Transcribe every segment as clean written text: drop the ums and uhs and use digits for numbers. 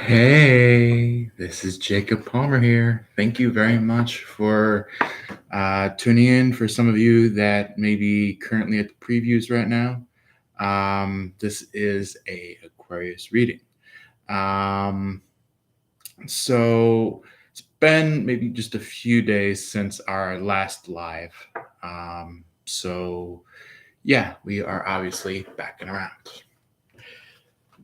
Hey, this is Jacob Palmer here. Thank you very much for tuning in. For some of you that may be currently at the previews right now, this is a Aquarius reading. Um, so it's been maybe just a few days since our last live. So yeah, we are obviously back and around.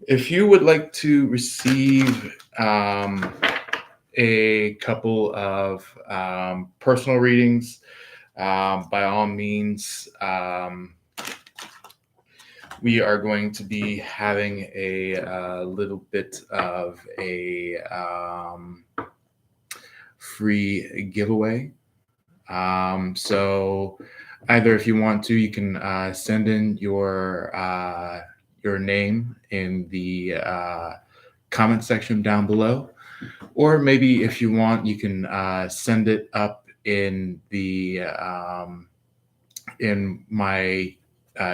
If you would like to receive a couple of personal readings, by all means, we are going to be having a little bit of a free giveaway. So either if you want to, you can send in your name in the comment section down below, or maybe if you want, you can send it up in my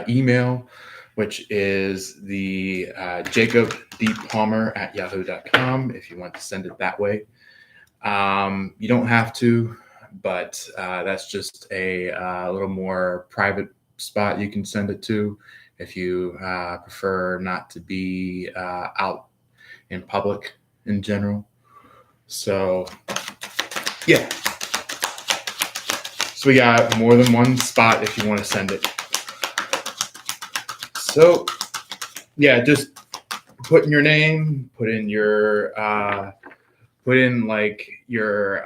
email, which is the jacobdpalmer@yahoo.com. If you want to send it that way, you don't have to, but that's just a little more private spot you can send it to if you prefer not to be out in public in general. So yeah, so we got more than one spot if you want to send it. So yeah, just put in your name, put in like your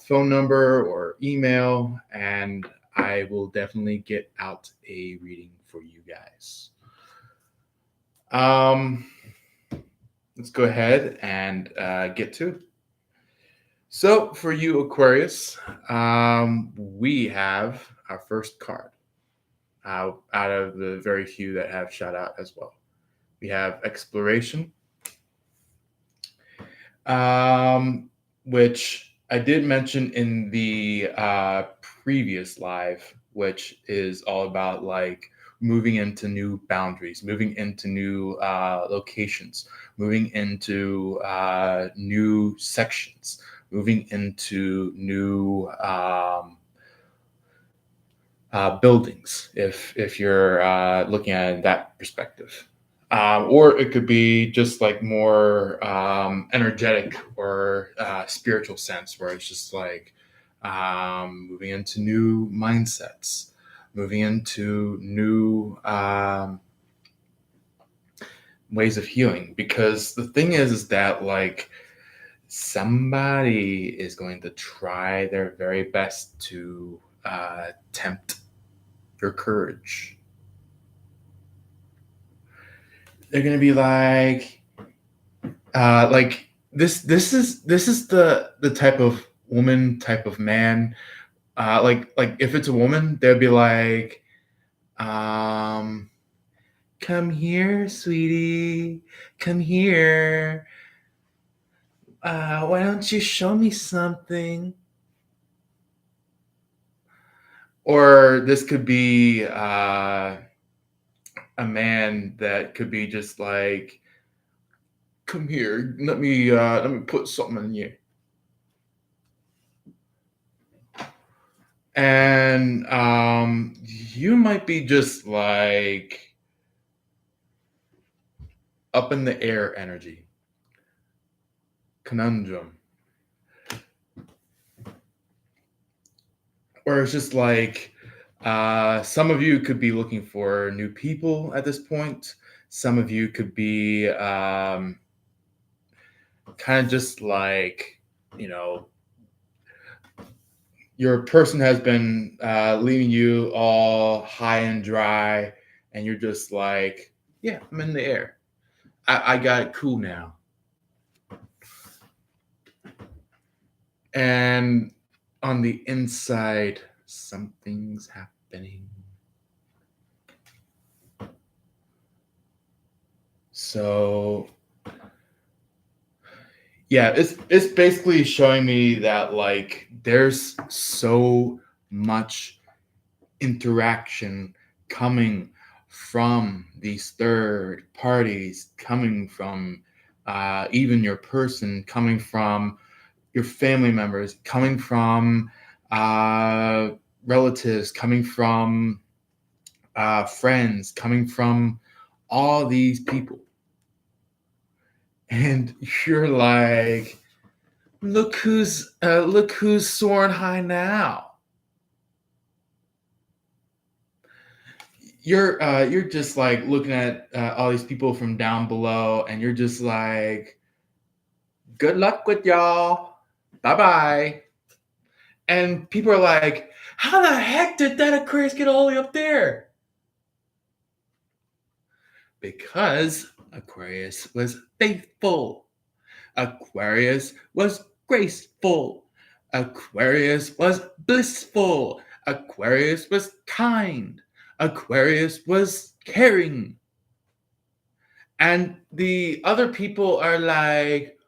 phone number or email, and I will definitely get out a reading for you guys. Let's go ahead and get to it. So for you, Aquarius, we have our first card out of the very few that have shot out as well. We have Exploration, which I did mention in the previous live, which is all about like moving into new boundaries, moving into new locations, moving into new sections, moving into new buildings, if you're looking at it in that perspective. Or it could be just like more energetic or spiritual sense, where it's just like moving into new mindsets, moving into new ways of healing. Because the thing is that like somebody is going to try their very best to tempt your courage. They're gonna be like this is the type of woman, type of man. Like if it's a woman, they'll be like, um, come here, sweetie, come here. Why don't you show me something? Or this could be a man that could be just like, come here, let me put something in you. And you might be just like up in the air energy, conundrum, or it's just like some of you could be looking for new people at this point. Some of you could be kind of just like, you know, your person has been leaving you all high and dry, and you're just like, yeah, I'm in the air. I got it cool now. And on the inside, something's happening. So yeah, it's basically showing me that like there's so much interaction coming from these third parties, coming from even your person, coming from your family members, coming from uh, relatives, coming from friends, coming from all these people. And you're like, look who's soaring high now. You're just like looking at all these people from down below, and you're just like, good luck with y'all. Bye bye. And people are like, how the heck did that Aquarius get all the way up there? Because Aquarius was faithful. Aquarius was graceful. Aquarius was blissful. Aquarius was kind. Aquarius was caring. And the other people are like,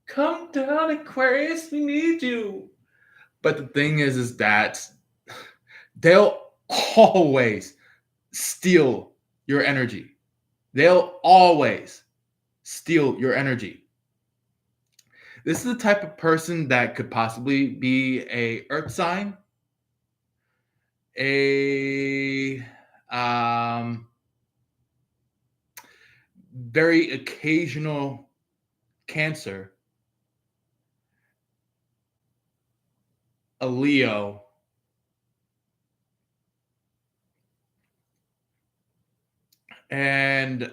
come down, Aquarius, we need you. But the thing is that they'll always steal your energy. They'll always steal your energy. This is the type of person that could possibly be a earth sign, a very occasional Cancer, a Leo, and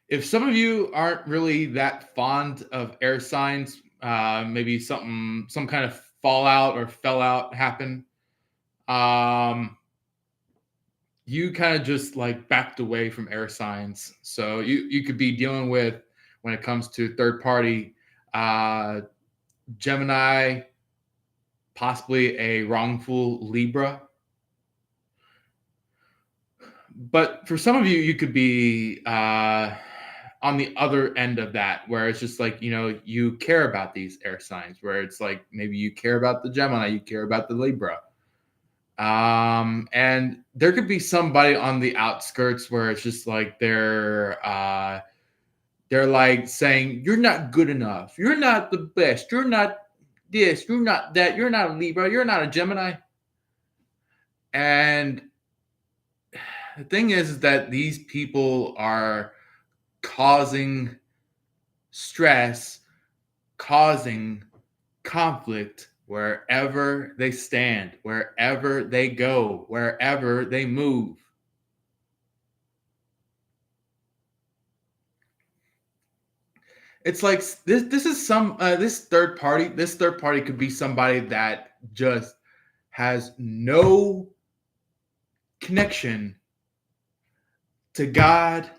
if some of you aren't really that fond of air signs, maybe some kind of fallout or fell out happened. You kind of just like backed away from air signs, so you could be dealing with, when it comes to third party, Gemini, possibly a wrongful Libra. But for some of you, you could be on the other end of that, where it's just like, you care about these air signs, where it's like maybe you care about the Gemini, you care about the Libra. And there could be somebody on the outskirts where it's just like they're like saying, you're not good enough, you're not the best, you're not this, you're not that, you're not a Libra, you're not a Gemini. And the thing is that these people are causing stress, causing conflict wherever they stand, wherever they go, wherever they move. It's like this is some this third party. This third party could be somebody that just has no connection to God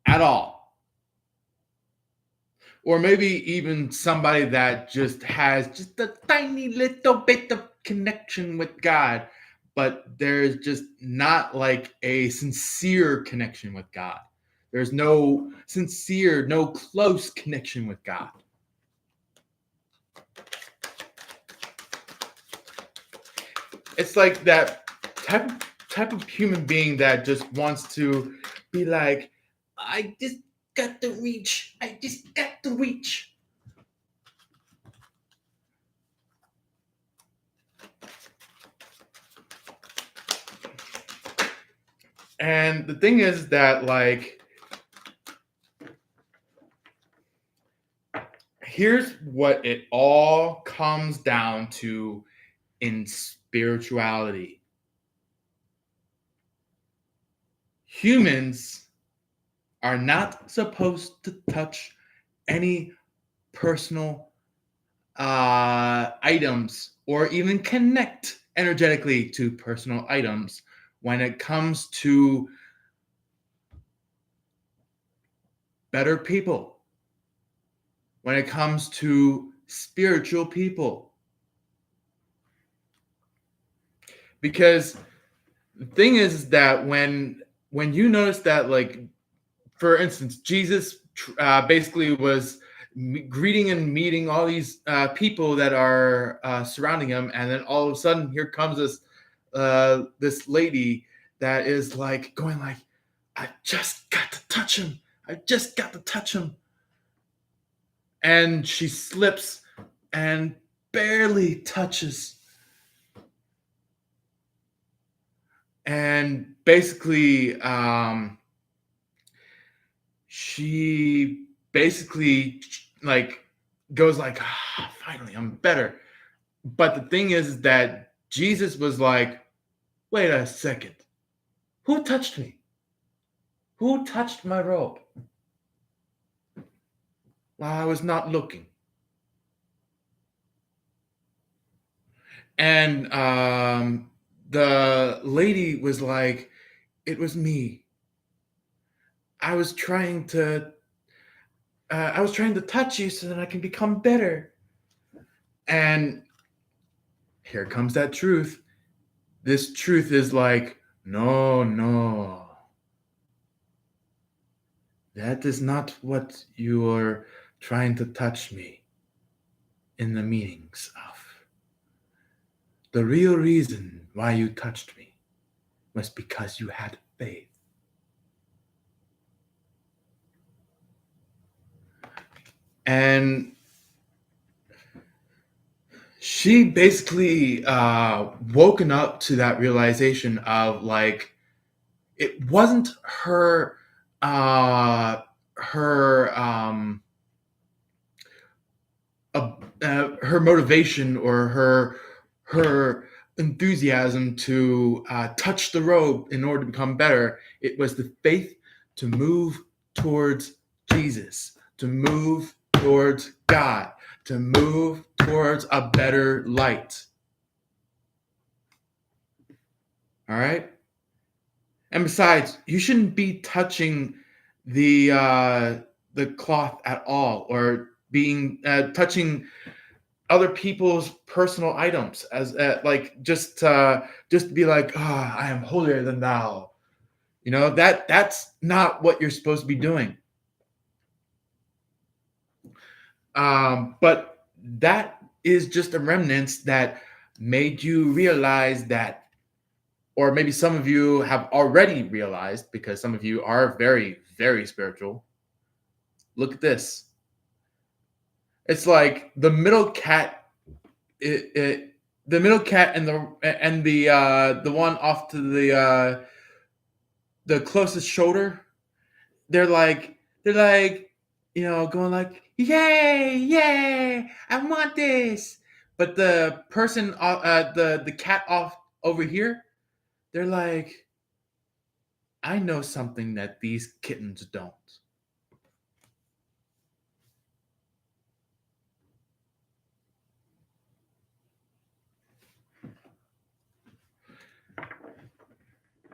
at all. Or maybe even somebody that just has just a tiny little bit of connection with God, but there's just not like a sincere connection with God. There's no sincere, no close connection with God. It's like that type of human being that just wants to be like, I just got to reach. I just got to reach. And the thing is that, like, here's what it all comes down to in spirituality. Humans are not supposed to touch any personal items or even connect energetically to personal items when it comes to better people, when it comes to spiritual people. Because the thing is that when you notice that, like, for instance, Jesus basically was greeting and meeting all these people that are surrounding him, and then all of a sudden here comes this lady that is like going like, I just got to touch him. I just got to touch him. And she slips and barely touches. And basically, she basically like goes like, finally, I'm better. But the thing is that Jesus was like, wait a second. Who touched me? Who touched my robe while I was not looking? And the lady was like, it was me. I was trying to touch you so that I can become better. And here comes that truth. This truth is like, no, no. That is not what you are trying to touch me in the meanings of. The real reason why you touched me was because you had faith. And she basically woken up to that realization of like, it wasn't her her her motivation or her enthusiasm to touch the robe in order to become better. It was the faith to move towards Jesus, to move towards God, to move towards a better light. All right. And besides, you shouldn't be touching the cloth at all, or being touching other people's personal items as like just to be like, I am holier than thou. You know, that's not what you're supposed to be doing. But that is just a remnants that made you realize that, or maybe some of you have already realized because some of you are very, very spiritual. Look at this. It's like the middle cat, the middle cat and the one off to the closest shoulder. They're like, going like, yay, yay, I want this. But the person, the cat off over here, they're like, I know something that these kittens don't.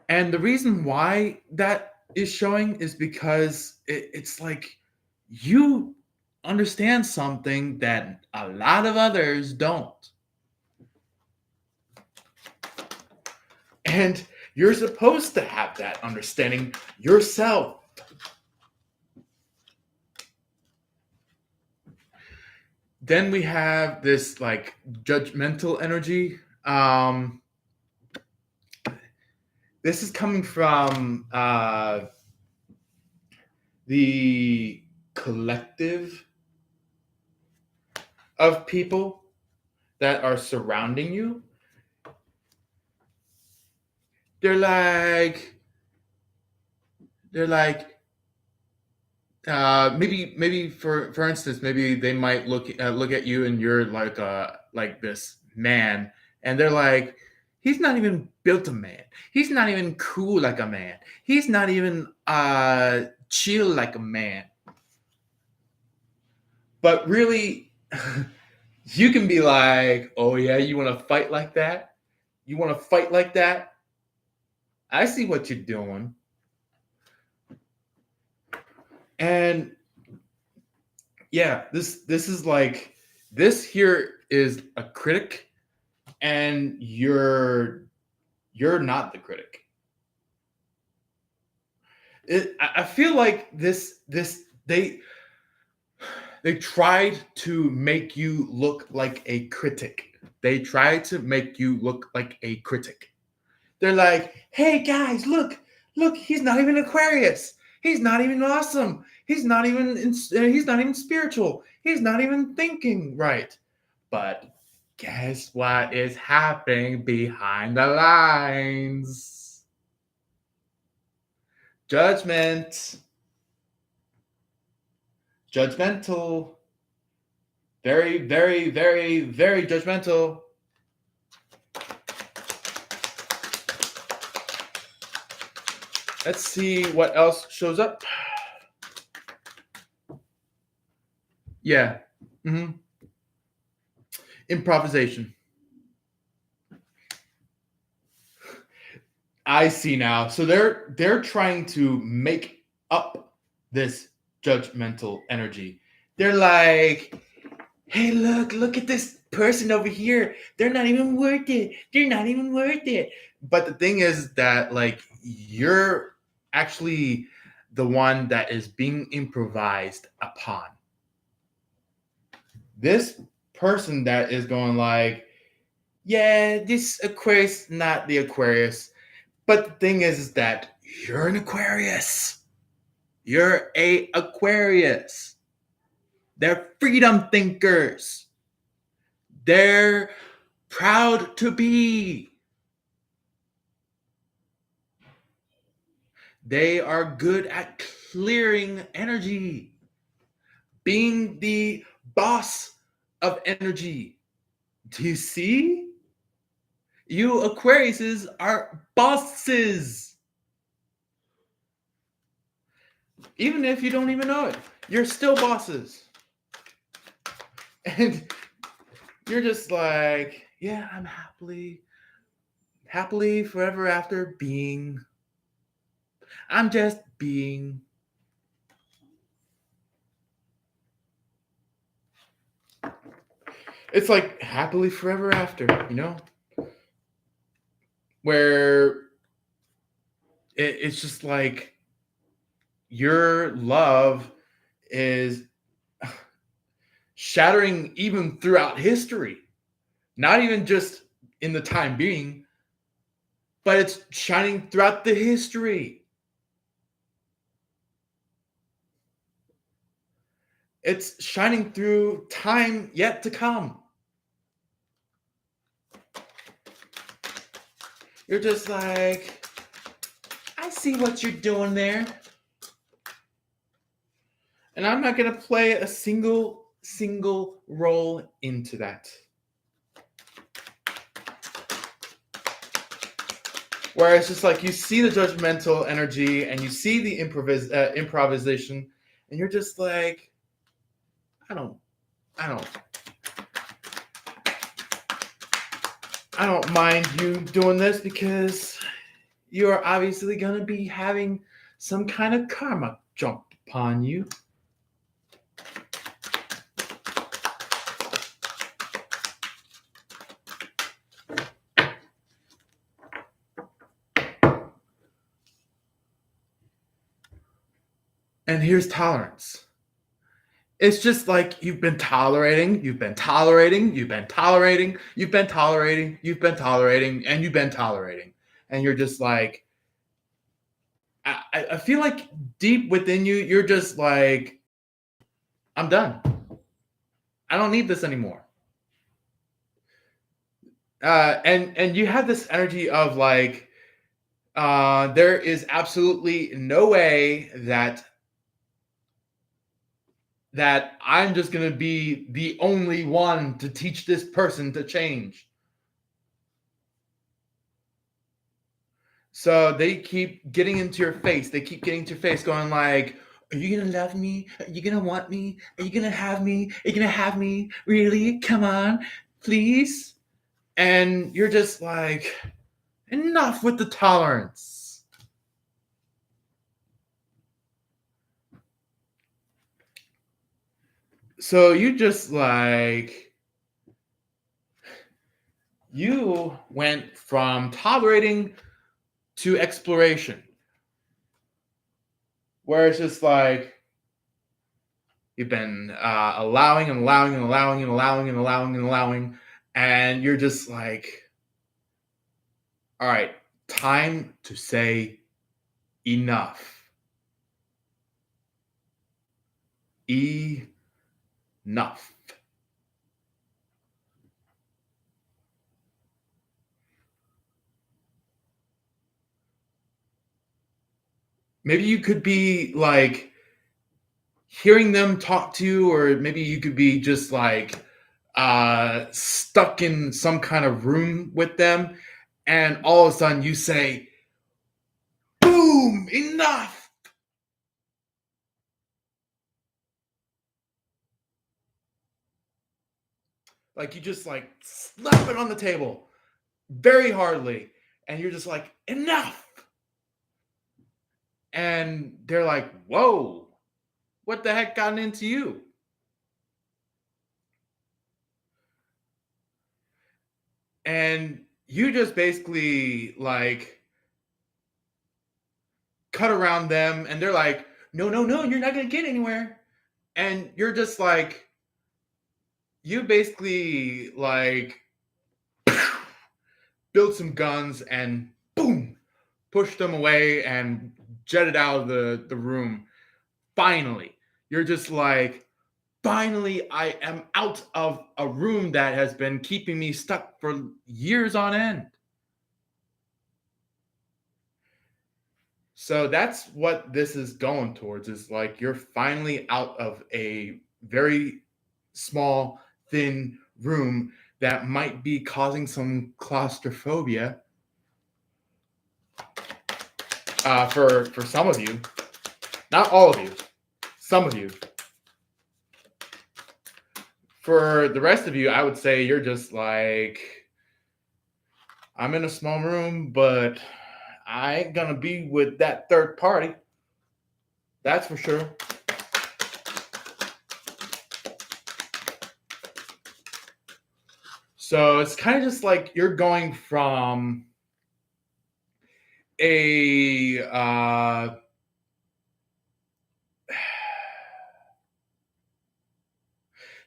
And the reason why that is showing is because it's like you understand something that a lot of others don't. And you're supposed to have that understanding yourself. Then we have this like judgmental energy. This is coming from the collective of people that are surrounding you. They're like, they're like, maybe for instance, maybe they might look at you and you're like this man, and they're like, he's not even built a man. He's not even cool like a man. He's not even chill like a man. But really, you can be like, oh yeah, you want to fight like that? You want to fight like that? I see what you're doing. And yeah, this is like, this here is a critic, and you're not the critic. I feel like this they tried to make you look like a critic. They tried to make you look like a critic. They're like, hey guys, look, Look, he's not even Aquarius. He's not even awesome. He's not even spiritual. He's not even thinking right. But guess what is happening behind the lines? Judgment. Judgmental. Very, very, very, very judgmental. Let's see what else shows up. Yeah. Improvisation. I see now. So they're trying to make up this judgmental energy. They're like, hey, look at this person over here. They're not even worth it. They're not even worth it. But the thing is that like you're actually the one that is being improvised upon. This person that is going like, yeah, this Aquarius, not the Aquarius. But the thing is that you're an Aquarius. You're a Aquarius. They're freedom thinkers. They're proud to be. They are good at clearing energy, being the boss of energy. Do you see? You Aquariuses are bosses. Even if you don't even know it, you're still bosses. And you're just like, yeah, I'm happily forever after being. I'm just being. It's like happily forever after, where it's just like your love is shattering even throughout history, not even just in the time being, but it's shining throughout the history. It's shining through time yet to come. You're just like, I see what you're doing there. And I'm not going to play a single role into that. Where it's just like you see the judgmental energy and you see the improvisation, and you're just like, I don't mind you doing this because you are obviously going to be having some kind of karma jumped upon you. And here's tolerance. It's just like you've been tolerating, and you've been tolerating. And you're just like, I feel like deep within you, you're just like, I'm done. I don't need this anymore. And you have this energy of like, there is absolutely no way that I'm just going to be the only one to teach this person to change. So they keep getting into your face. They keep getting into your face going like, are you going to love me? Are you going to want me? Are you going to have me? Are you going to have me? Really? Come on, please. And you're just like, enough with the tolerance. So you just like, you went from tolerating to exploration, where it's just like you've been allowing, and you're just like, all right, time to say enough. Enough. Maybe you could be like hearing them talk to you, or maybe you could be just like stuck in some kind of room with them, and all of a sudden you say, boom, enough. Like you just like slap it on the table very hardly, and you're just like, enough. And they're like, whoa, what the heck got into you? And you just basically like cut around them, and they're like, no, no, no, you're not gonna get anywhere. And you're just like, you basically like build some guns and boom, push them away and jetted out of the room. Finally, you're just like, finally, I am out of a room that has been keeping me stuck for years on end. So that's what this is going towards, is like you're finally out of a very small, thin room that might be causing some claustrophobia for some of you. Not all of you, some of you. For the rest of you, I would say you're just like, I'm in a small room, but I ain't gonna be with that third party. That's for sure. So it's kind of just like you're going from a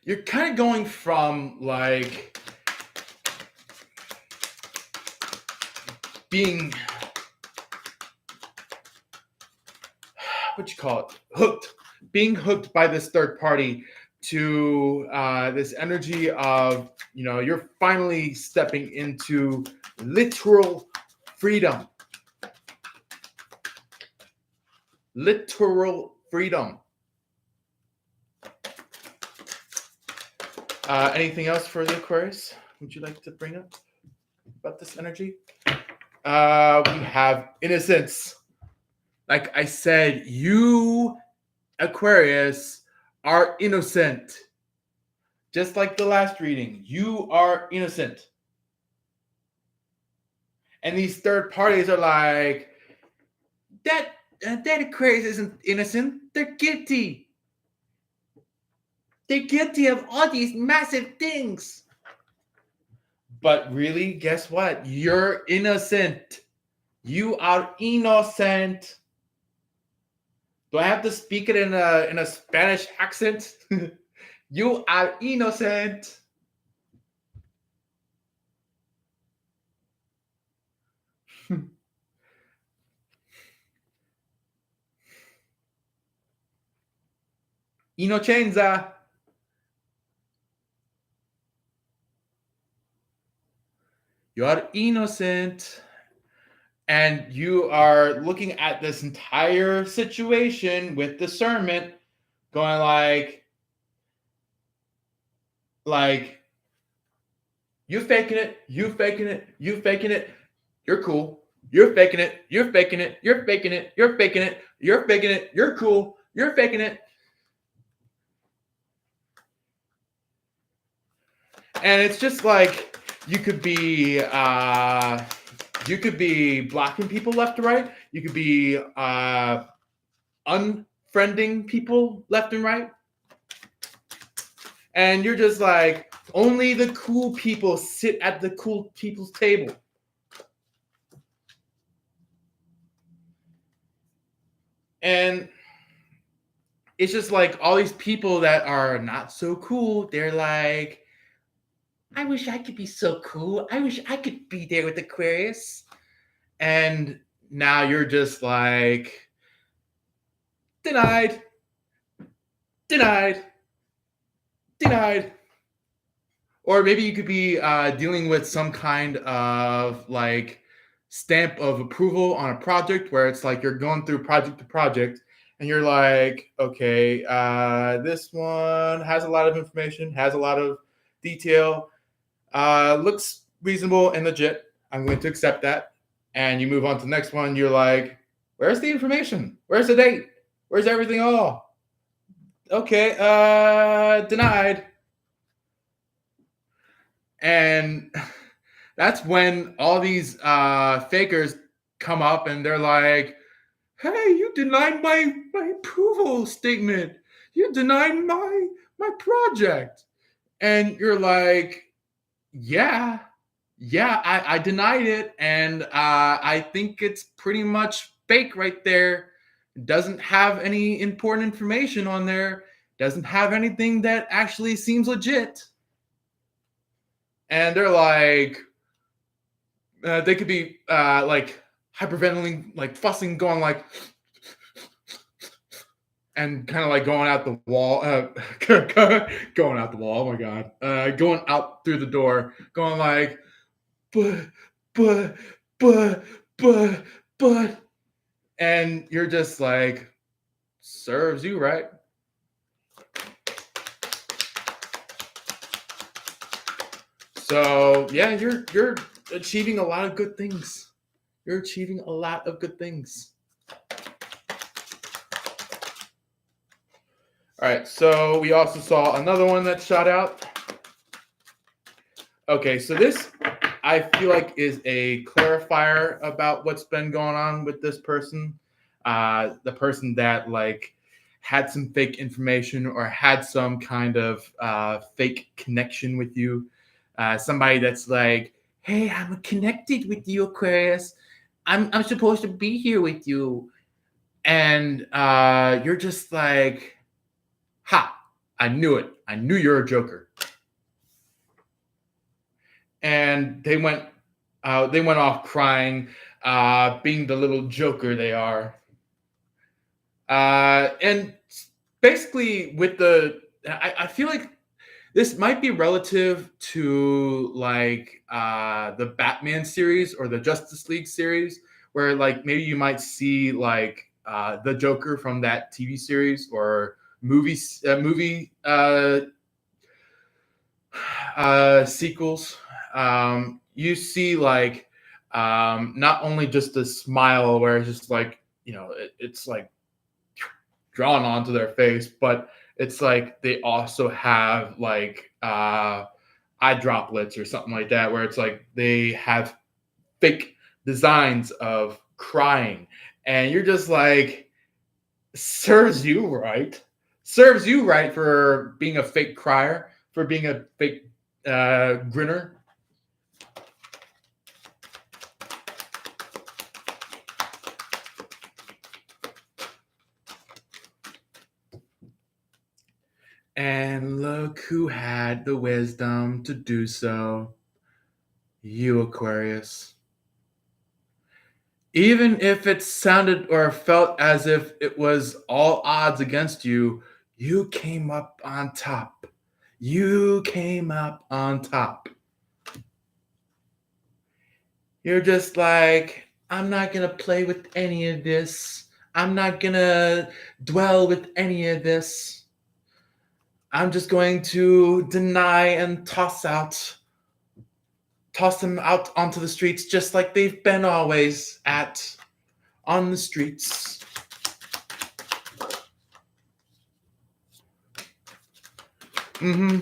you're kind of going from like being, what you call it, hooked, being hooked by this third party, to this energy of, you're finally stepping into literal freedom. Literal freedom. Anything else for the Aquarius would you like to bring up about this energy? We have innocence. Like I said, you, Aquarius, are innocent. Just like the last reading, you are innocent. And these third parties are like, that Aquarius isn't innocent. They're guilty. They're guilty of all these massive things. But really, guess what? You're innocent. You are innocent. Do I have to speak it in a Spanish accent? You are innocent. Innocenza. You are innocent. And you are looking at this entire situation with discernment, going like, you faking it, you faking it, you faking it, you're cool. You're faking it, you're faking it, you're faking it, you're faking it, you're faking it, you're cool, you're faking it. And it's just like you could be blocking people left to right. You could be unfriending people left and right. And you're just like, only the cool people sit at the cool people's table. And it's just like all these people that are not so cool, they're like, I wish I could be so cool. I wish I could be there with Aquarius. And now you're just like, denied, denied, denied. Or maybe you could be dealing with some kind of like stamp of approval on a project where it's like you're going through project to project and you're like, okay, this one has a lot of information, has a lot of detail, looks reasonable and legit. I'm going to accept that. And you move on to the next one. You're like, where's the information? Where's the date? Where's everything all? Okay, denied. And that's when all these fakers come up and they're like, hey, you denied my approval statement. You denied my project. And you're like, yeah, yeah, I denied it. And I think it's pretty much fake right there. It doesn't have any important information on there. Doesn't have anything that actually seems legit. And they're like, they could be like hyperventilating, like fussing, going like, and kind of like going out the wall, going out the wall. Oh my god, going out through the door, going like, but, but, but, but, and you're just like, serves you right. So yeah, you're achieving a lot of good things. You're achieving a lot of good things. All right, so we also saw another one that shot out. Okay, so this I feel like is a clarifier about what's been going on with this person. The person that like had some fake information or had some kind of fake connection with you. Somebody that's like, hey, I'm connected with you, Aquarius. I'm supposed to be here with you. And you're just like, ha, I knew it. I knew you're a joker. And they went off crying, being the little joker they are. And basically, I feel like this might be relative to like the Batman series or the Justice League series, where like maybe you might see like the Joker from that TV series or movie sequels. You see like not only just a smile where it's just like it's like drawn onto their face, but it's like they also have like eye droplets or something like that, where it's like they have fake designs of crying, and you're just like, serves you right, serves you right for being a fake crier, for being a fake grinner. And look who had the wisdom to do so. You, Aquarius. Even if it sounded or felt as if it was all odds against you, you came up on top. You came up on top. You're just like, I'm not going to play with any of this. I'm not going to dwell with any of this. I'm just going to deny and toss them out onto the streets just like they've been always on the streets. Mm-hmm.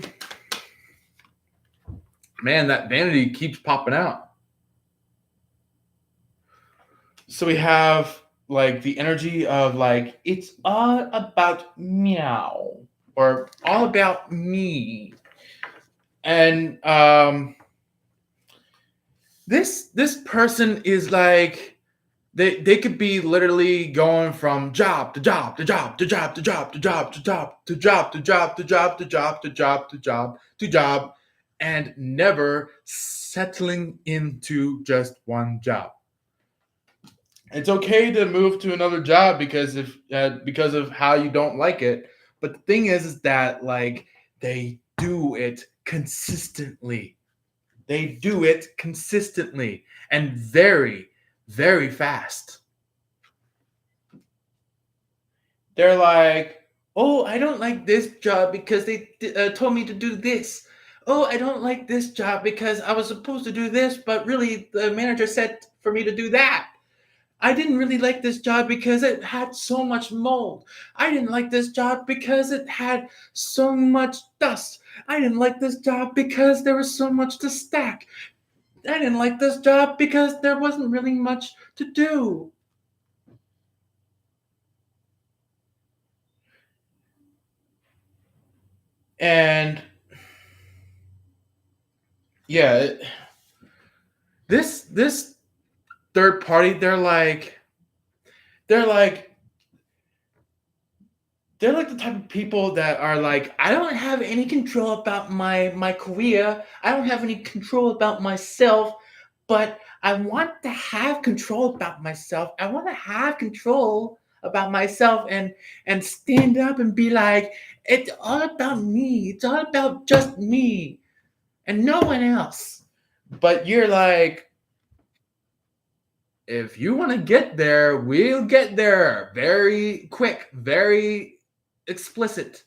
Man, that vanity keeps popping out. So we have like the energy of like, it's all about meow or all about me. And this person is like, they could be literally going from job to job to job to job to job to job to job to job to job to job to job to job to job to job, and never settling into just one job. It's okay to move to another job because of how you don't like it. But the thing is that like they do it consistently. They do it consistently and very, very fast. They're like, oh, I don't like this job because they told me to do this. Oh, I don't like this job because I was supposed to do this, but really the manager said for me to do that. I didn't really like this job because it had so much mold. I didn't like this job because it had so much dust. I didn't like this job because there was so much to stack. I didn't like this job because there wasn't really much to do. And yeah, this third party, they're like they're like the type of people that are like, I don't have any control about my career. I don't have any control about myself, but I want to have control about myself. I want to have control about myself and stand up and be like, it's all about me. It's all about just me and no one else. But you're like, if you want to get there, we'll get there very quick, very explicit.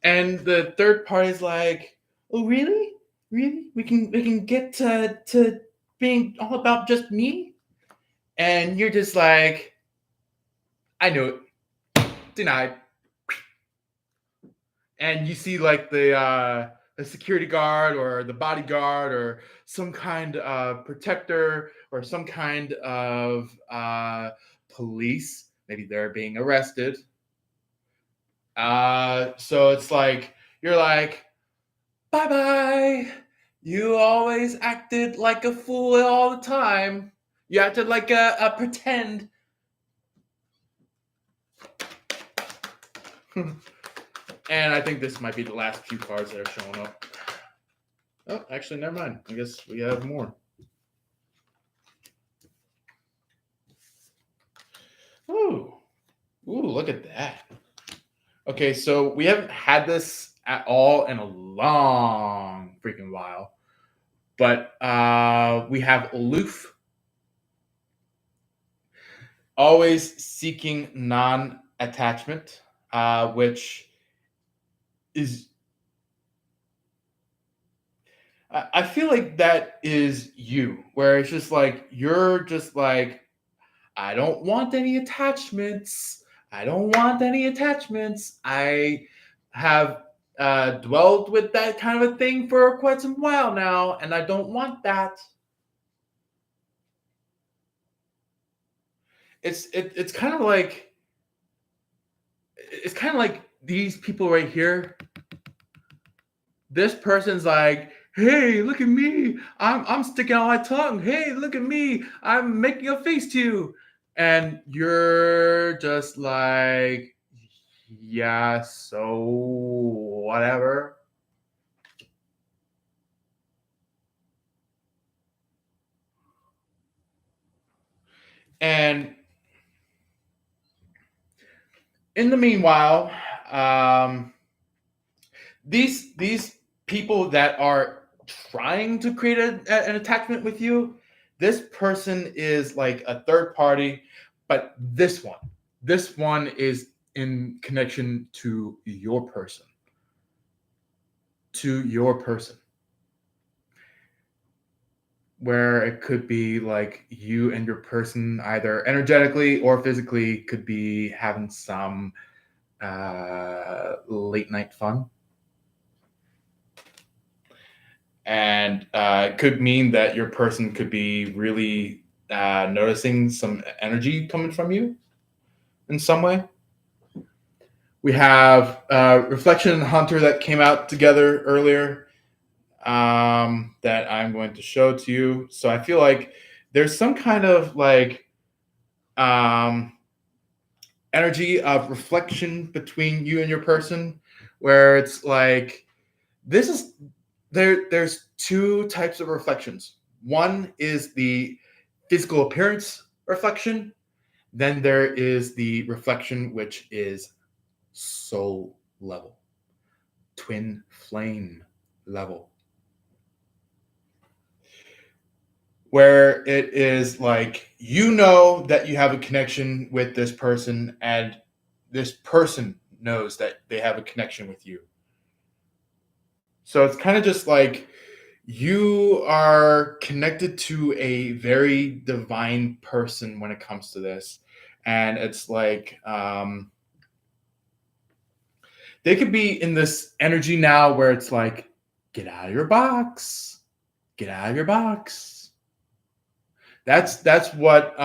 And the third party is like, oh really, really, we can get to being all about just me. And you're just like, I knew it, denied. And you see like the security guard or the bodyguard or some kind of protector or some kind of police, maybe they're being arrested. So it's like you're like, bye bye. You always acted like a fool all the time. You acted like a pretend. And I think this might be the last few cards that are showing up. Oh, actually, never mind. I guess we have more. Ooh, ooh, look at that. Okay, so we haven't had this at all in a long freaking while, but we have aloof, always seeking non-attachment, which is I feel like that is you, where it's just like you're just like, I don't want any attachments. I don't want any attachments. I have dwelled with that kind of a thing for quite some while now, and I don't want that. It's kind of like these people right here. This person's like, hey, look at me. I'm sticking out my tongue. Hey, look at me. I'm making a face to you. And you're just like, yeah, so whatever. And in the meanwhile, um, these people that are trying to create an attachment with you, this person is like a third party, but this one is in connection to your person, where it could be like you and your person either energetically or physically could be having some late night fun. And it could mean that your person could be really noticing some energy coming from you in some way. We have Reflection and Hunter that came out together earlier, that I'm going to show to you. So I feel like there's some kind of like um, energy of reflection between you and your person, where it's like this is there's two types of reflections. One is the physical appearance reflection, then there is the reflection which is soul level, twin flame level, where it is like you know that you have a connection with this person and this person knows that they have a connection with you. So it's kind of just like you are connected to a very divine person when it comes to this. And it's like they could be in this energy now where it's like, get out of your box, get out of your box. That's what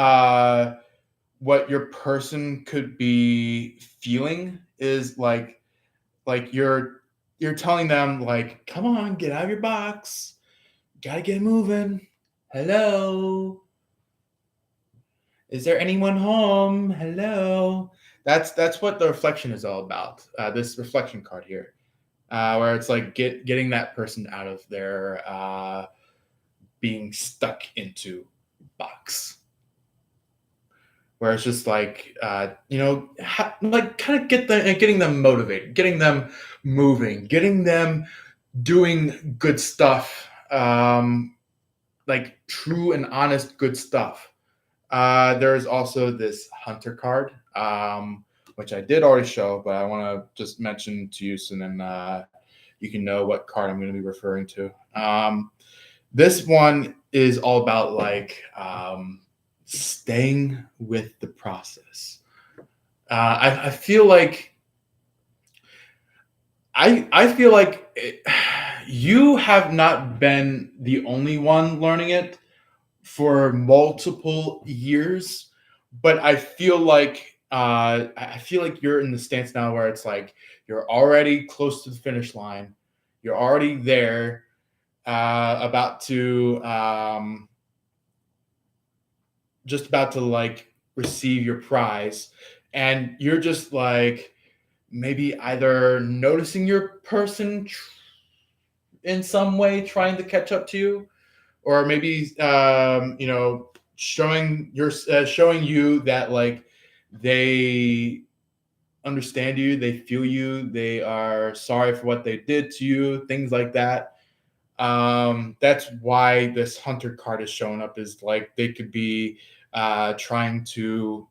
your person could be feeling is like you're telling them like, come on, get out of your box, gotta get moving. Hello, is there anyone home? Hello. That's what the reflection is all about. This reflection card here, where it's like getting that person out of their being stuck into box. Where it's just like like kind of getting them motivated, getting them moving, getting them doing good stuff, like true and honest good stuff. There's also this hunter card, which I did already show, but I want to just mention to you so then you can know what card I'm going to be referring to. This one is all about like staying with the process. I feel like I feel like you have not been the only one learning it for multiple years, but I feel like you're in the stance now where it's like you're already close to the finish line, you're already there, about to just about to like receive your prize, and you're just like maybe either noticing your person in some way trying to catch up to you, or maybe showing you that like they understand you, they feel you, they are sorry for what they did to you, things like that. That's why this hunter card is showing up, is like they could be trying to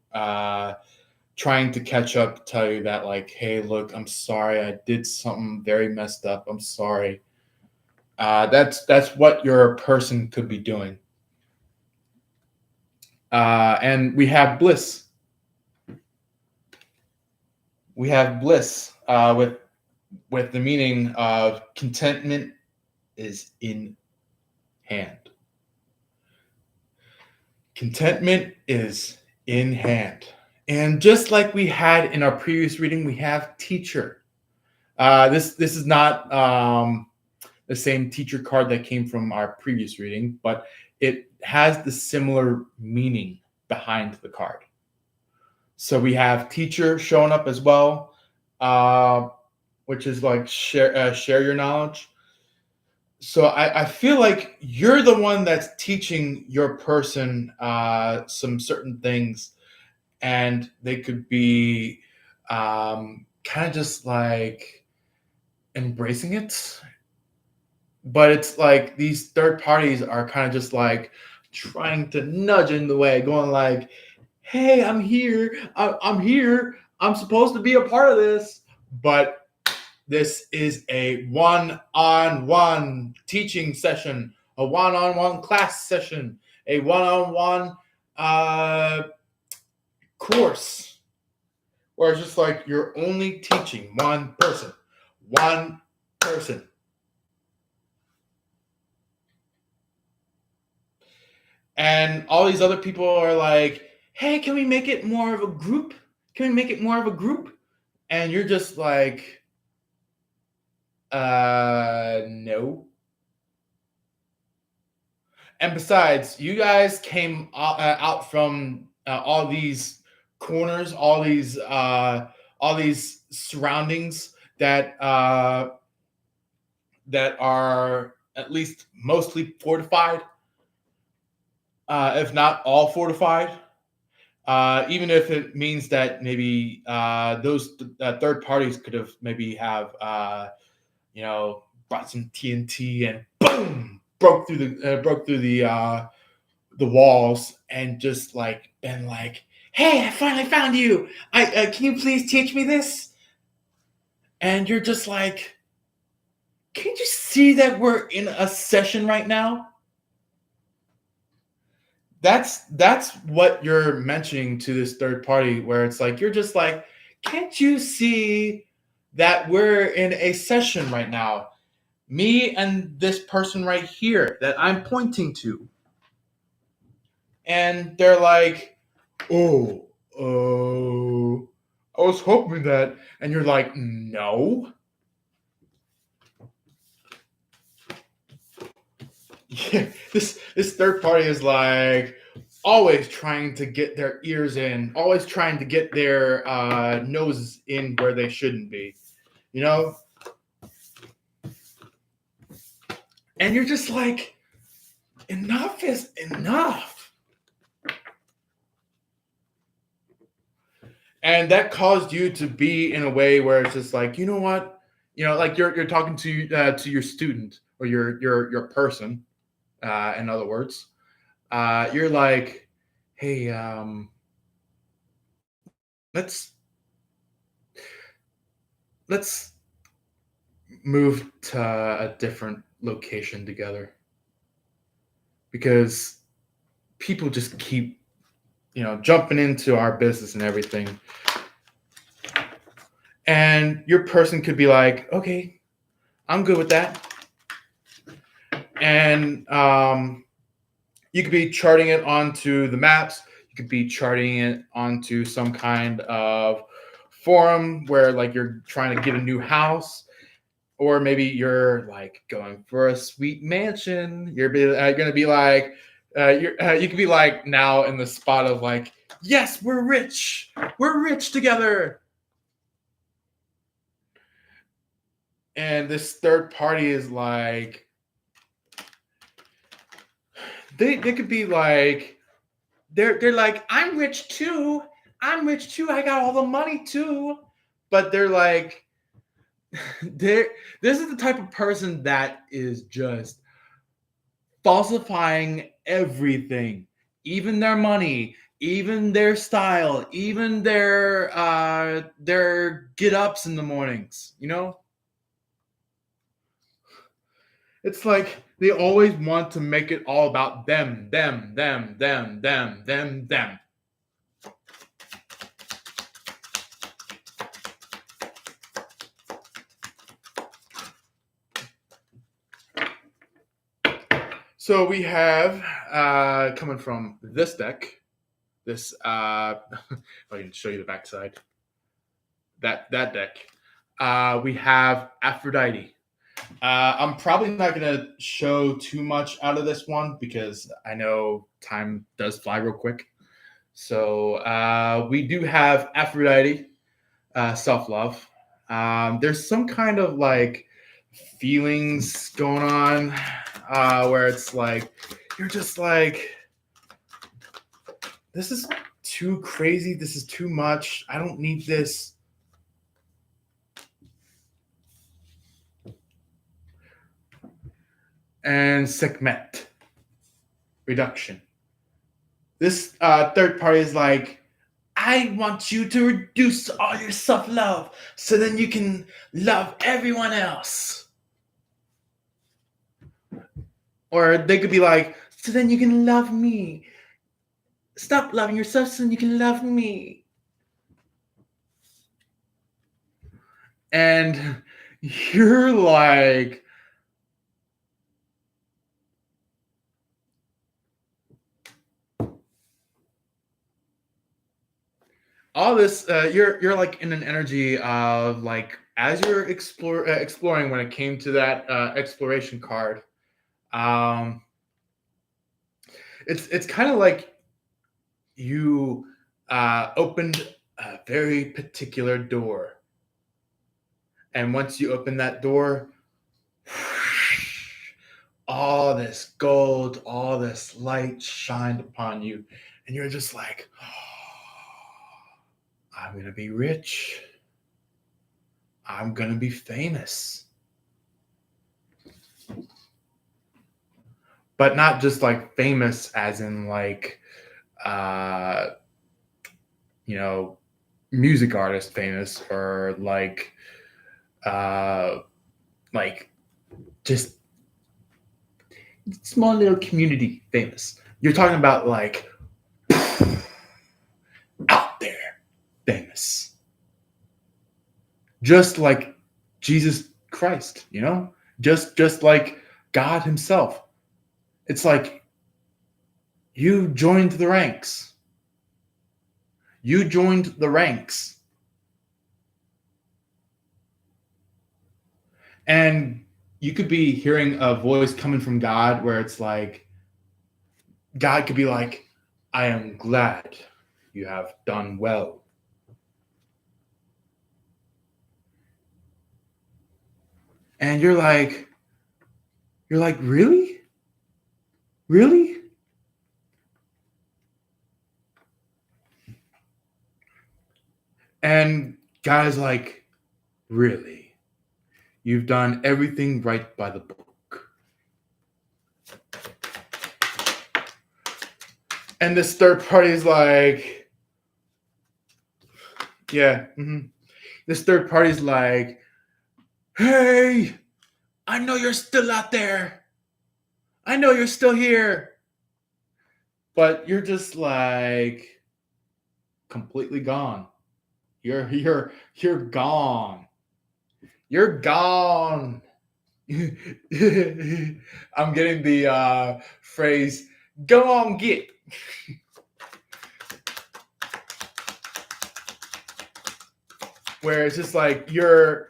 catch up, tell you that like, hey, look, I'm sorry, I did something very messed up, I'm sorry. That's what your person could be doing. And we have bliss. We have bliss with the meaning of contentment is in hand. Contentment is in hand. And just like we had in our previous reading, we have teacher. This is not the same teacher card that came from our previous reading, but it has the similar meaning behind the card. So we have teacher showing up as well, which is like share your knowledge. So I feel like you're the one that's teaching your person some certain things, and they could be kind of just like embracing it. But it's like these third parties are kind of just like trying to nudge in the way, going like, hey, I'm here. I'm here. I'm supposed to be a part of this. But this is a one-on-one teaching session, a one-on-one class session, a one-on-one course, where it's just like you're only teaching one person, one person. And all these other people are like, hey, can we make it more of a group? Can we make it more of a group? And you're just like, no. And besides, you guys came out from all these corners, all these surroundings that are at least mostly fortified, if not all fortified. Even if it means that maybe those third parties could have maybe have brought some TNT and boom broke through the walls and just like been like, "Hey, I finally found you. I Can you please teach me this?" And you're just like, "Can't you see that we're in a session right now?" That's what you're mentioning to this third party, where it's like you're just like, "Can't you see that we're in a session right now? Me and this person right here that I'm pointing to." And they're like, "Oh, oh, I was hoping that." And you're like, "No." Yeah, this third party is like always trying to get their ears in, always trying to get their noses in where they shouldn't be, you know? And you're just like, enough is enough. And that caused you to be in a way where it's just like, you know what? Like you're talking to your student or your person, in other words. You're like, "Hey, let's let's move to a different location together because people just keep jumping into our business and everything." And your person could be like, "Okay, I'm good with that." And you could be charting it onto the maps. You could be charting it onto some kind of forum where like you're trying to get a new house, or maybe you're like going for a sweet mansion. Gonna be like, you could be like now in the spot of like, "Yes, we're rich together." And this third party is like, they could be like, they're like, "I'm rich too. I'm rich too. I got all the money too." But they're like, they're this is the type of person that is just falsifying everything, even their money, even their style, even their get ups in the mornings. It's like they always want to make it all about them. So we have coming from this deck, this if I can show you the backside, that deck. We have Aphrodite. I'm probably not going to show too much out of this one because I know time does fly real quick. So we do have Aphrodite, self love. There's some kind of like feelings going on where it's like, you're just like, this is too crazy. This is too much. I don't need this. And Sekhmet, reduction. This third party is like, "I want you to reduce all your self love so then you can love everyone else." Or they could be like, "So then you can love me. Stop loving yourself so then you can love me." And you're like, all this, you're like in an energy of like, as you're exploring when it came to that exploration card, um It's kind of like you opened a very particular door, and once you open that door, all this gold, all this light shined upon you, and you're just like, oh, I'm gonna be rich. I'm gonna be famous, but not just like famous as in like uh, you know, music artist famous or uh, like just small little community famous. You're talking about like out there famous, just like Jesus Christ, just like God Himself. It's like you joined the ranks. You joined the ranks, and you could be hearing a voice coming from God where it's like God could be like, I am glad you have done well. And you're like, really? Really? And God's like, really? You've done everything right by the book. And this third party is like, yeah. This third party is like, hey, I know you're still out there. I know you're still here. But you're just like completely gone. You're gone. You're gone. I'm getting the phrase "go on get," where it's just like you're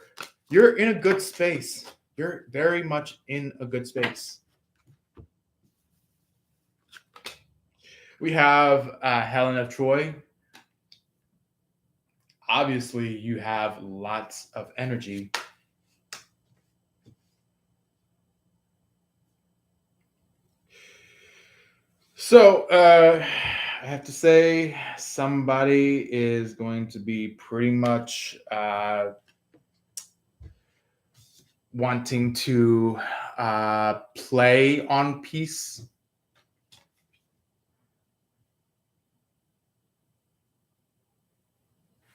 in a good space. You're very much in a good space. We have Helen of Troy. Obviously, you have lots of energy. So, I have to say, somebody is going to be pretty much wanting to play on peace.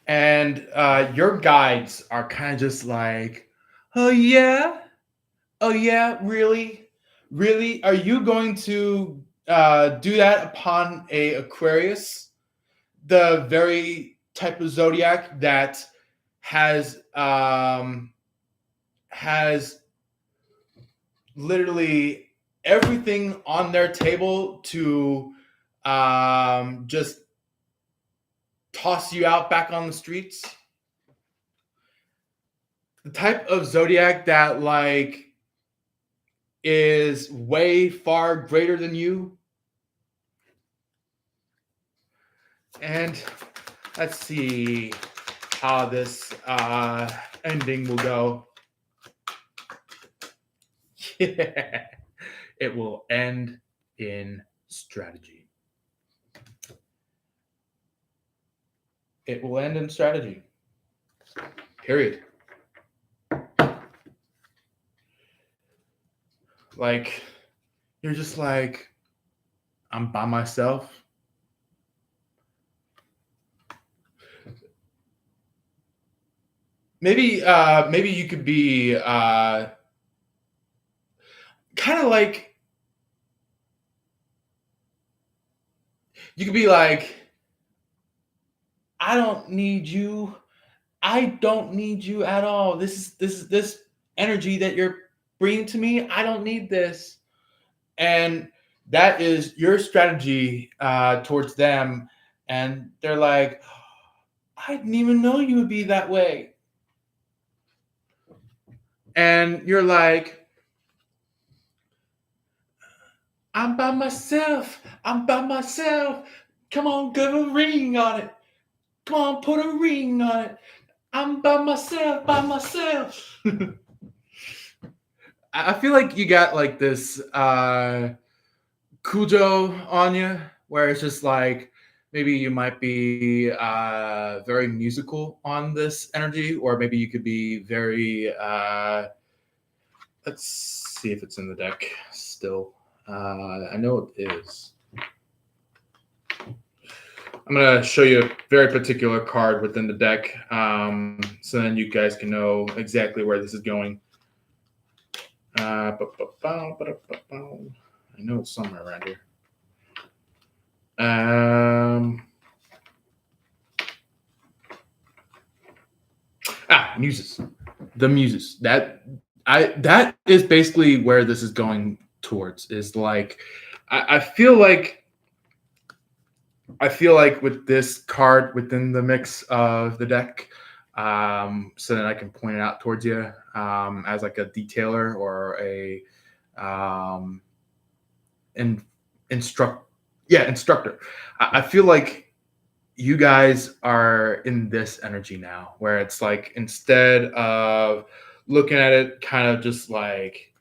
And your guides are kind of just like, oh, yeah? Oh, yeah? Really? Really? Are you going to do that upon a Aquarius? The very type of zodiac that has has literally everything on their table to just toss you out back on the streets. The type of zodiac that like is way far greater than you. And let's see how this ending will go. Yeah. It will end in strategy. It will end in strategy. Period. Like, you're just like, I'm by myself. Maybe you could be kind of like, you could be like, I don't need you. I don't need you at all. This energy that you're bringing to me. I don't need this. And that is your strategy towards them. And they're like, I didn't even know you would be that way. And you're like, I'm by myself. I'm by myself. Come on, give a ring on it. Come on, put a ring on it. I'm by myself, by myself. I feel like you got like this Cujo on you, where it's just like maybe you might be very musical on this energy, or maybe you could be very. Let's see if it's in the deck still. I know it is. I'm gonna show you a very particular card within the deck, so then you guys can know exactly where this is going. I know it's somewhere around here. Muses. The muses. That is basically where this is going towards. Is like I feel like with this card within the mix of the deck, so then I can point it out towards you as like a detailer or a instructor. I feel like you guys are in this energy now, where it's like instead of looking at it kind of just like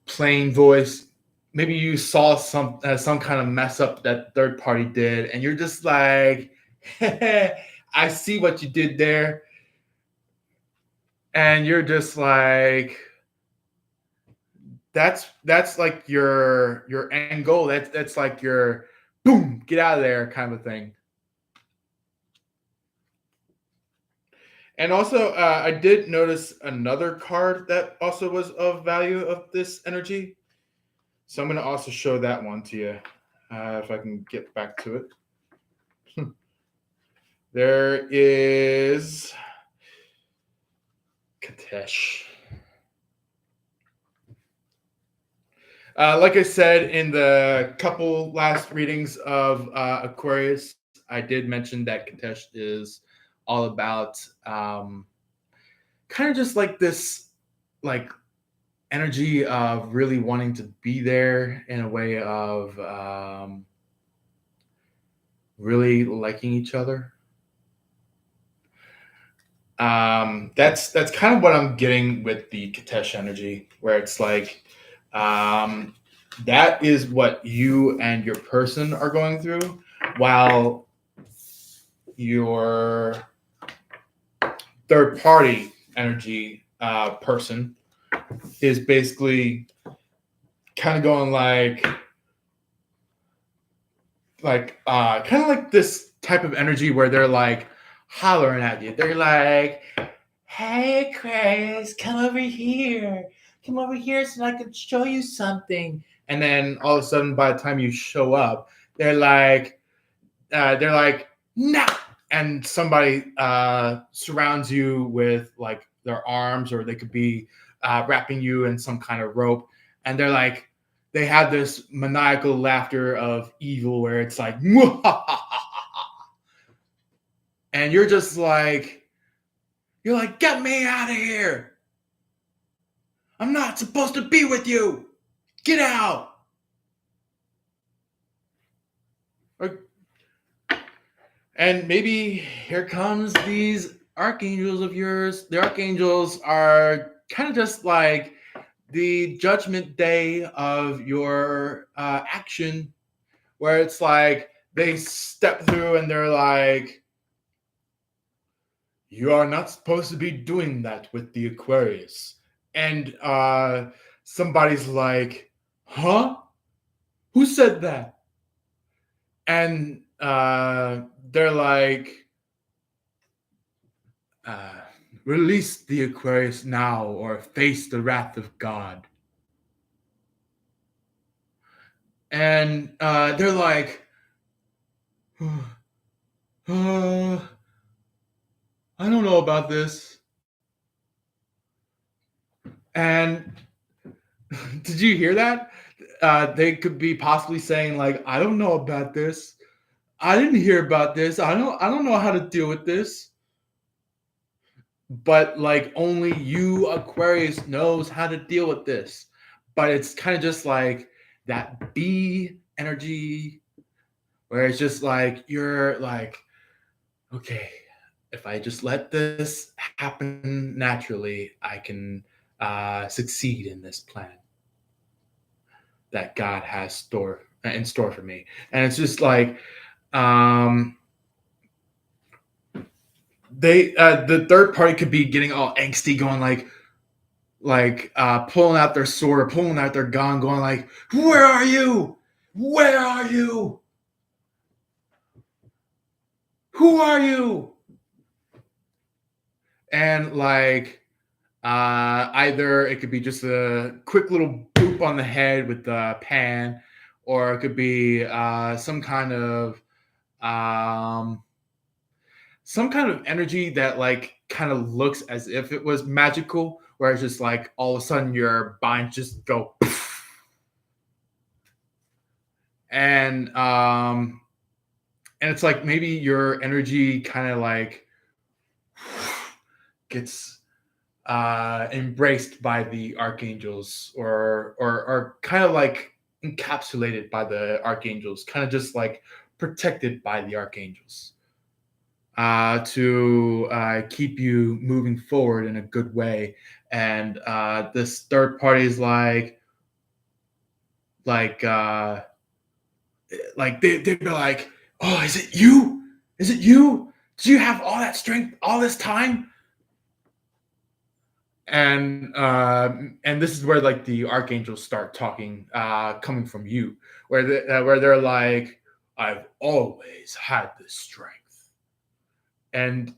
plain voice, maybe you saw some kind of mess up that third party did, and you're just like, I see what you did there, and you're just like, that's like your end goal. That's like your boom, get out of there kind of thing. And also, I did notice another card that also was of value of this energy. So I'm going to also show that one to you if I can get back to it. There is Katesh. Like I said in the couple last readings of Aquarius, I did mention that Katesh is all about kind of just like this, like energy of really wanting to be there in a way of really liking each other. That's kind of what I'm getting with the Katesh energy, where it's like that is what you and your person are going through, while your third party energy person is basically kind of going kind of like this type of energy where they're like hollering at you. They're like, "Hey, Aquarius, come over here. Come over here so I can show you something." And then all of a sudden, by the time you show up, they're like, "No!" And somebody surrounds you with like their arms, or they could be wrapping you in some kind of rope, and they're like, they have this maniacal laughter of evil, where it's like, and you're just like. You're like, get me out of here. I'm not supposed to be with you. Get out. And maybe here comes these archangels of yours. The archangels are kind of just like the judgment day of your action, where it's like they step through and they're like, you are not supposed to be doing that with the Aquarius. And somebody's like, huh? Who said that? And they're like, release the Aquarius now or face the wrath of God. And they're like, I don't know about this. And did you hear that? They could be possibly saying like, I don't know about this. I didn't hear about this. I don't know how to deal with this. But like only you, Aquarius, knows how to deal with this. but it's kind of just like that B energy where it's just like you're like, okay, if I just let this happen naturally, I can succeed in this plan that God has in store for me. And it's just like um, the third party could be getting all angsty, going like pulling out their sword or pulling out their gun, going like, "Where are you? Where are you? Who are you?" And like either it could be just a quick little boop on the head with the pan, or it could be um, some kind of energy that like kind of looks as if it was magical, where it's just like all of a sudden your binds just go, and um, and it's like maybe your energy kind of like gets embraced by the archangels, or kind of like encapsulated by the archangels, kind of just like protected by the archangels to keep you moving forward in a good way. And this third party is like they'd be like, "Oh, is it you? Is it you? Did you have all that strength all this time?" And this is where like the archangels start talking, coming from you, where they're like, "I've always had this strength," and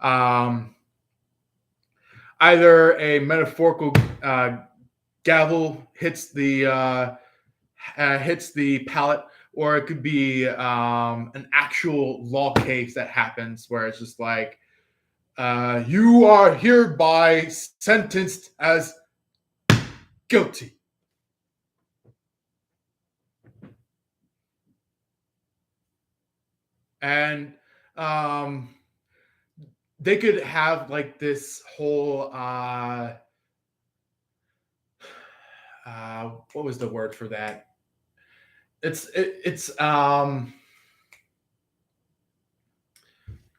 um, either a metaphorical gavel hits the palate, or it could be an actual law case that happens where it's just like, you are hereby sentenced as guilty. And um, they could have like this whole what was the word for that? It's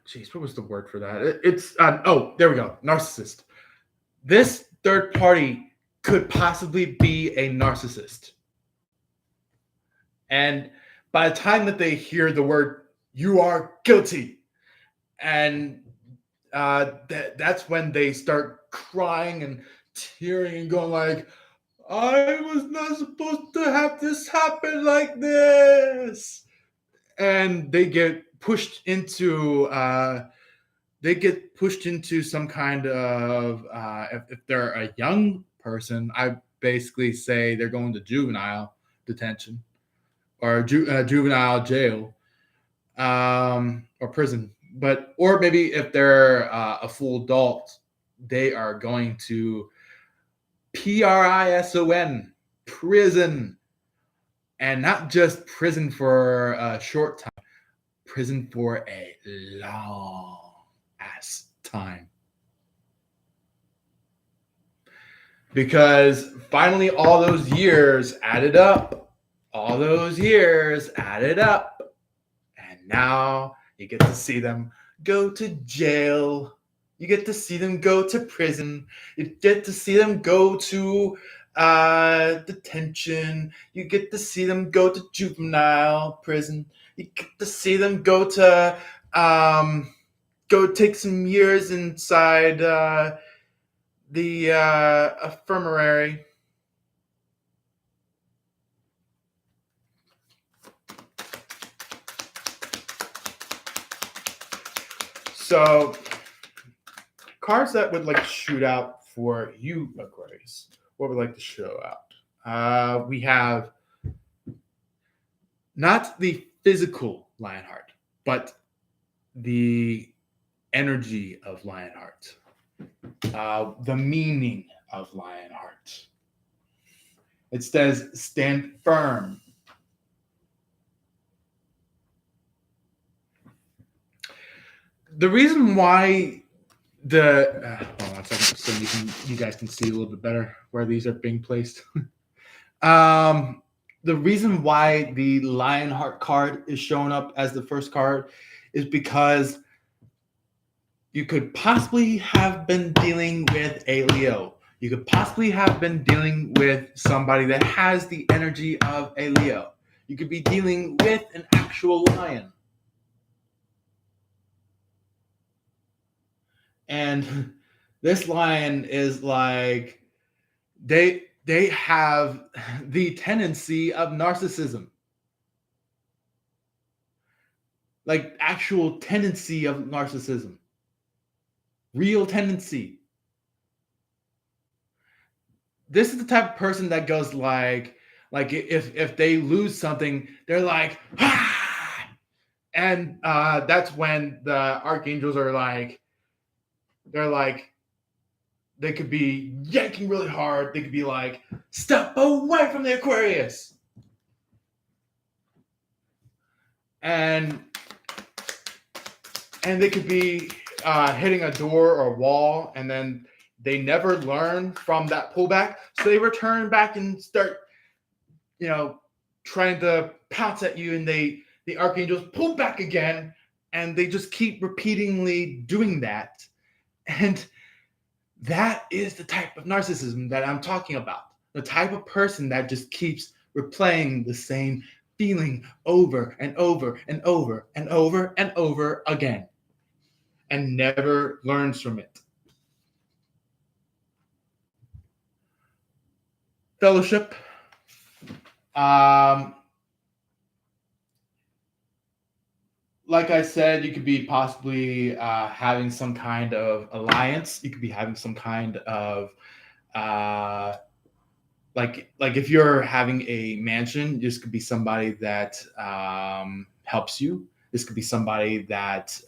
geez, what was the word for that? It's oh, there we go, narcissist. This third party could possibly be a narcissist, and by the time that they hear the word "you are guilty," and that's when they start crying and tearing and going like, "I was not supposed to have this happen like this," and they get pushed into some kind of if they're a young person, I basically say they're going to juvenile detention or juvenile jail, or prison. But or maybe if they're a full adult, they are going to prison, prison, and not just prison for a short time, prison for a long ass time. Because finally, all those years added up, and now you get to see them go to jail. You get to see them go to prison. You get to see them go to detention. You get to see them go to juvenile prison. You get to see them go take some years inside the infirmary. So cards that would like to shoot out for you, Aquarius. What would like to show out? We have not the physical Lionheart, but the energy of Lionheart, the meaning of Lionheart. It says, "Stand firm." The reason why hold on a second, so you guys can see a little bit better where these are being placed. Um, the reason why the Lionheart card is showing up as the first card is because you could possibly have been dealing with a Leo. You could possibly have been dealing with somebody that has the energy of a Leo. You could be dealing with an actual lion. And this lion is like they have the tendency of narcissism. Like actual tendency of narcissism. Real tendency. This is the type of person that goes like if they lose something, they're like, ah! And that's when the archangels are like, they're like, they could be yanking really hard. They could be like, step away from the Aquarius. And they could be hitting a door or a wall, and then they never learn from that pullback. So they return back and start, trying to pounce at you, and the archangels pull back again, and they just keep repeatedly doing that. And that is the type of narcissism that I'm talking about. The type of person that just keeps replaying the same feeling over and over and over and over and over again, and never learns from it. Fellowship. Like I said, you could be possibly having some kind of alliance. You could be having some kind of like if you're having a mansion, this could be somebody that helps you. This could be somebody that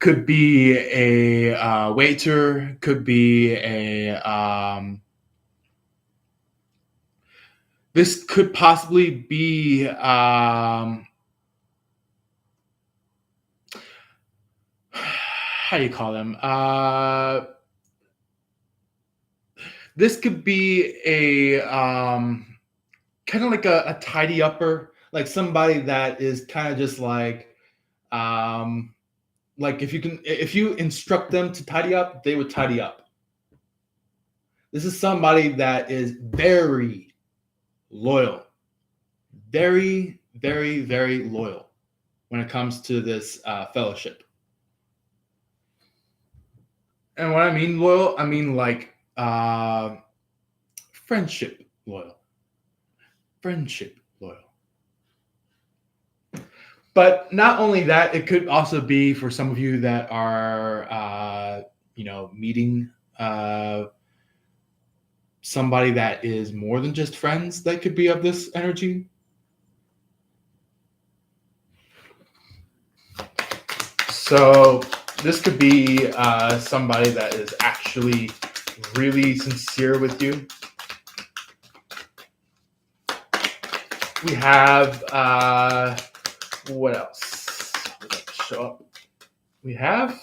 could be a waiter, could be a this could possibly be how do you call them? This could be a kind of like a tidy upper, like somebody that is kind of just like if you instruct them to tidy up, they would tidy up. This is somebody that is very loyal, very, very, very loyal when it comes to this fellowship. And when I mean loyal, I mean like friendship loyal. Friendship loyal. But not only that, it could also be for some of you that are, meeting somebody that is more than just friends that could be of this energy. So this could be somebody that is actually really sincere with you. We have what else? Show up. We have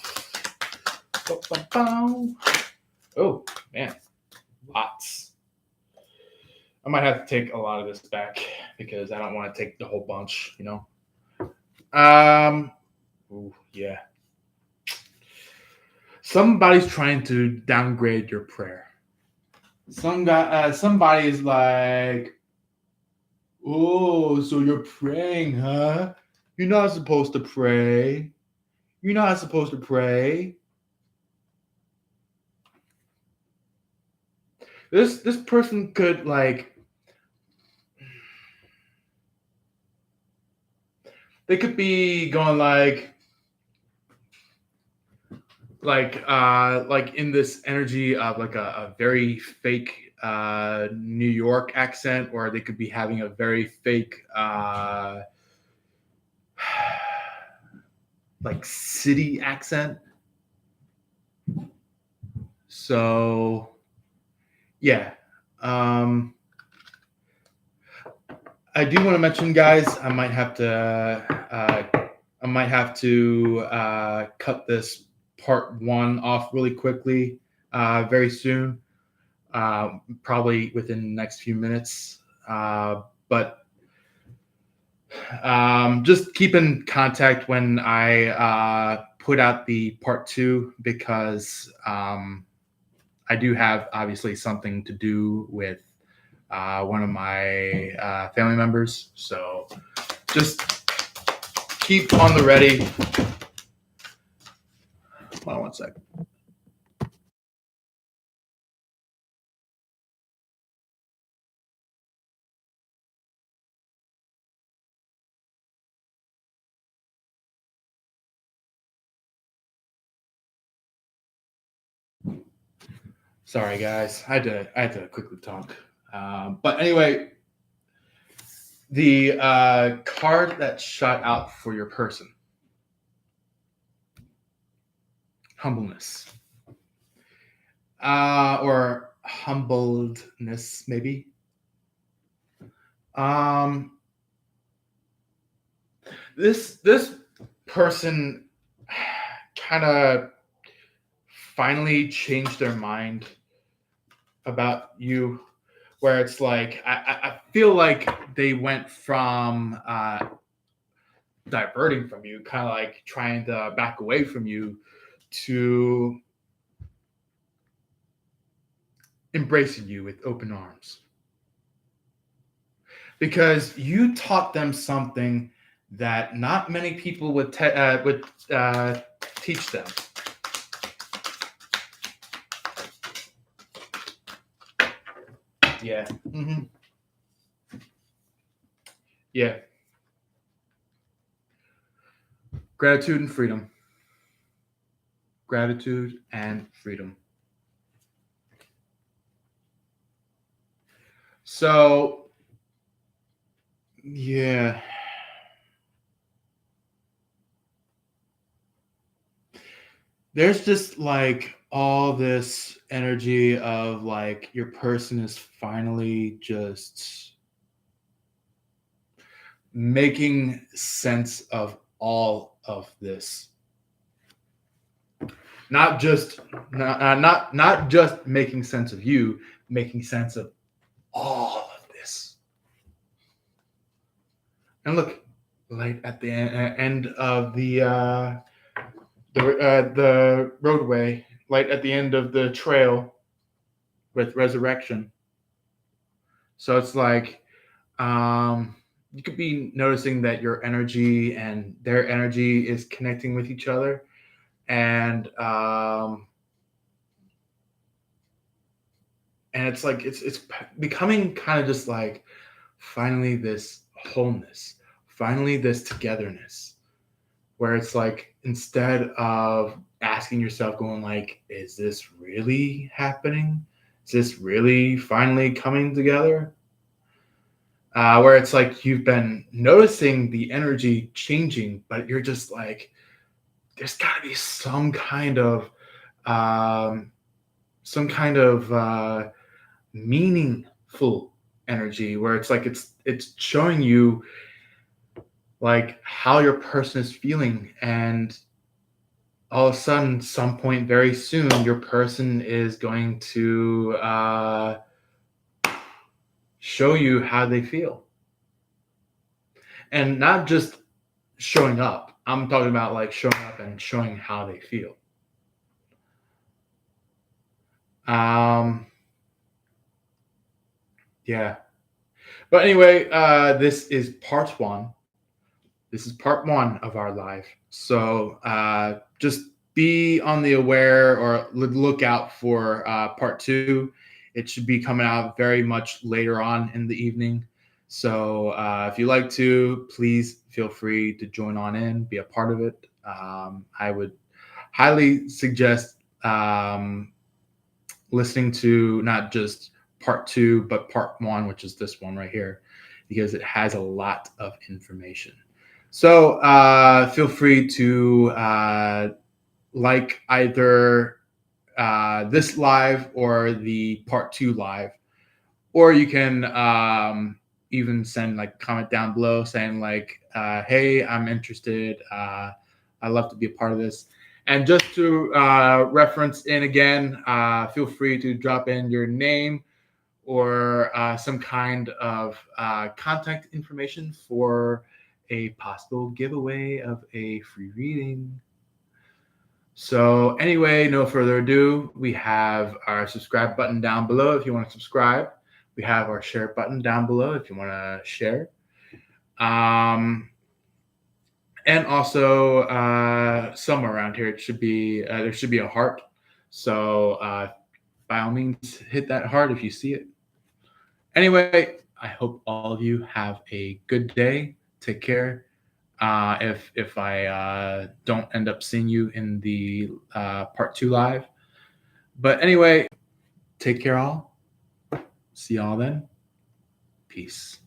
oh man, lots. I might have to take a lot of this back because I don't want to take the whole bunch, Ooh, yeah. Somebody's trying to downgrade your prayer. Somebody's like, oh, so you're praying, huh? You're not supposed to pray. You're not supposed to pray. This person could they could be going like in this energy of like a very fake New York accent, or they could be having a very fake like city accent. So yeah. I do want to mention, guys, I might have to cut this part one off really quickly very soon. probably within the next few minutes. But just keep in contact when I put out the part two, because I do have obviously something to do with one of my family members. So just keep on the ready. Hold on one second. Sorry, guys. I had to quickly talk. But anyway, the card that shot out for your person, humbleness, or humbledness, maybe. Um, this person kind of finally changed their mind about you, where it's like I feel like they went from diverting from you, kind of like trying to back away from you, to embracing you with open arms, because you taught them something that not many people would teach them. Yeah. Yeah. Gratitude and freedom. Gratitude and freedom. So, yeah. There's just like all this energy of like your person is finally just making sense of all of this. Not just making sense of you, making sense of all of this. And look, like at the end of the roadway, light at the end of the trail with resurrection. So it's like you could be noticing that your energy and their energy is connecting with each other, and it's like it's becoming kind of just like finally this wholeness, finally this togetherness, where it's like instead of asking yourself, going like, is this really happening, is this really finally coming together, where it's like you've been noticing the energy changing, but you're just like, there's got to be um, some kind of meaningful energy, where it's like it's showing you like how your person is feeling, and all of a sudden, some point very soon, your person is going to show you how they feel, and not just showing up. I'm talking about like showing up and showing how they feel. Um, yeah. But anyway, this is part one. This is part one of our live. So just be on the aware, or look out for part two. It should be coming out very much later on in the evening. So if you like to, please feel free to join on in, be a part of it. I would highly suggest listening to not just part two, but part one, which is this one right here, because it has a lot of information. So feel free to like either this live or the part two live, or you can even send like a comment down below saying like, hey, I'm interested. I'd love to be a part of this. And just to reference in again, feel free to drop in your name or some kind of contact information for a possible giveaway of a free reading. So anyway, no further ado, we have our subscribe button down below if you want to subscribe. We have our share button down below if you want to share. And also somewhere around here, it should be there should be a heart. So by all means, hit that heart if you see it. Anyway, I hope all of you have a good day. Take care. If I don't end up seeing you in the part 2 live, but anyway, take care all. See y'all then. Peace.